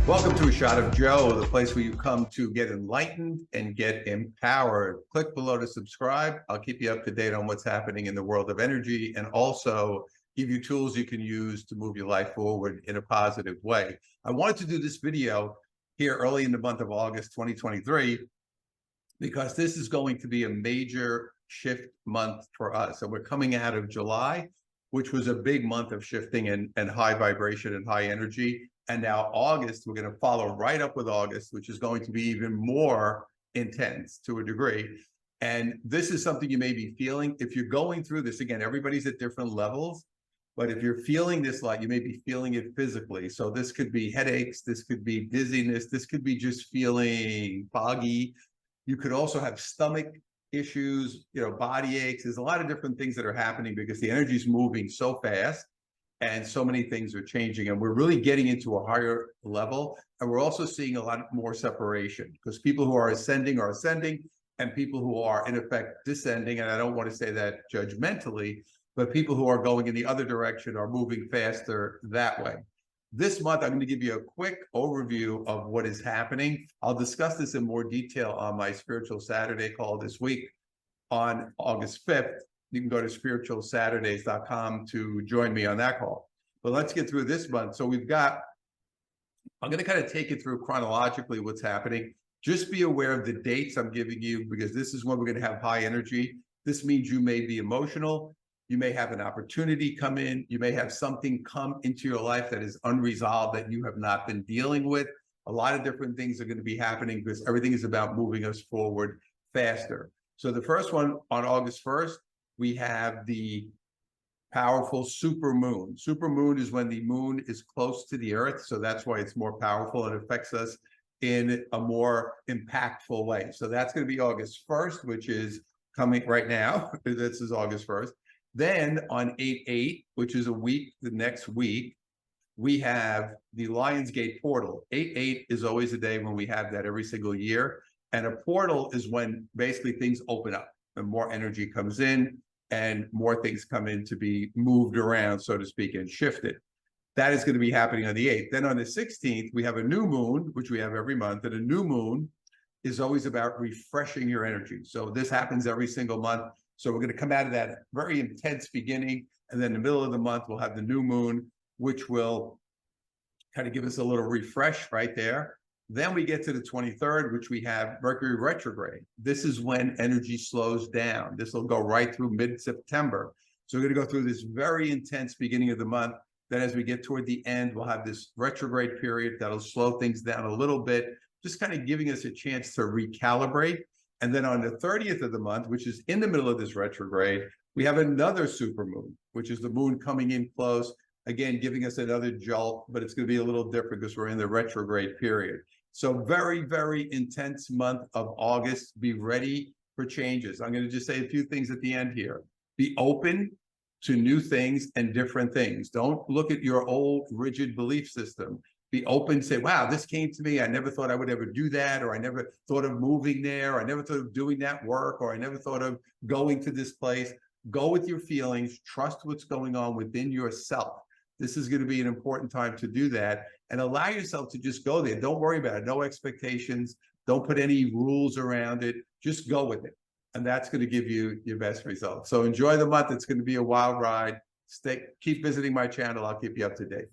Welcome to A Shot of Joe, the place where you come to get enlightened and get empowered. Click below to subscribe. I'll keep you up to date on what's happening in the world of energy and also give you tools you can use to move your life forward in a positive way. I wanted to do this video here early in the month of August 2023 because this is going to be a major shift month for us. And we're coming out of July, which was a big month of shifting and high vibration and high energy. And now August, we're going to follow right up with August, which is going to be even more intense to a degree. And this is something you may be feeling. If you're going through this, again, everybody's at different levels, but if you're feeling this light, you may be feeling it physically. So this could be headaches, this could be dizziness, this could be just feeling foggy. You could also have stomach issues, body aches. There's a lot of different things that are happening because the energy is moving so fast. And so many things are changing, and we're really getting into a higher level. And we're also seeing a lot more separation because people who are ascending, and people who are in effect descending. And I don't want to say that judgmentally, but people who are going in the other direction are moving faster that way. This month, I'm going to give you a quick overview of what is happening. I'll discuss this in more detail on my Spiritual Saturday call this week on August 5th. You can go to spiritualsaturdays.com to join me on that call. But let's get through this month. So I'm going to kind of take you through chronologically what's happening. Just be aware of the dates I'm giving you because this is when we're going to have high energy. This means you may be emotional. You may have an opportunity come in. You may have something come into your life that is unresolved that you have not been dealing with. A lot of different things are going to be happening because everything is about moving us forward faster. So the first one on August 1st, we have the powerful supermoon. Supermoon is when the moon is close to the earth. So that's why it's more powerful and affects us in a more impactful way. So that's going to be August 1st, which is coming right now. This is August 1st. Then on 8/8, which is the next week, we have the Lionsgate portal. 8/8 is always a day when we have that every single year. And a portal is when basically things open up and more energy comes in and more things come in to be moved around, so to speak, and shifted. That is going to be happening on the 8th. Then on the 16th, we have a new moon, which we have every month. And a new moon is always about refreshing your energy. So this happens every single month. So we're going to come out of that very intense beginning. And then in the middle of the month, we'll have the new moon, which will kind of give us a little refresh right there. Then we get to the 23rd, which we have Mercury retrograde. This is when energy slows down. This will go right through mid-September. So we're going to go through this very intense beginning of the month. Then as we get toward the end, we'll have this retrograde period that'll slow things down a little bit, just kind of giving us a chance to recalibrate. And then on the 30th of the month, which is in the middle of this retrograde, we have another supermoon, which is the moon coming in close, again, giving us another jolt, but it's going to be a little different because we're in the retrograde period. So very, very intense month of August. Be ready for changes. I'm going to just say a few things at the end here. Be open to new things and different things. Don't look at your old rigid belief system. Be open, say, wow, this came to me. I never thought I would ever do that, or I never thought of moving there, or I never thought of doing that work, or I never thought of going to this place. Go with your feelings. Trust what's going on within yourself. This is going to be an important time to do that and allow yourself to just go there. Don't worry about it. No expectations. Don't put any rules around it. Just go with it. And that's going to give you your best results. So enjoy the month. It's going to be a wild ride. Keep visiting my channel. I'll keep you up to date.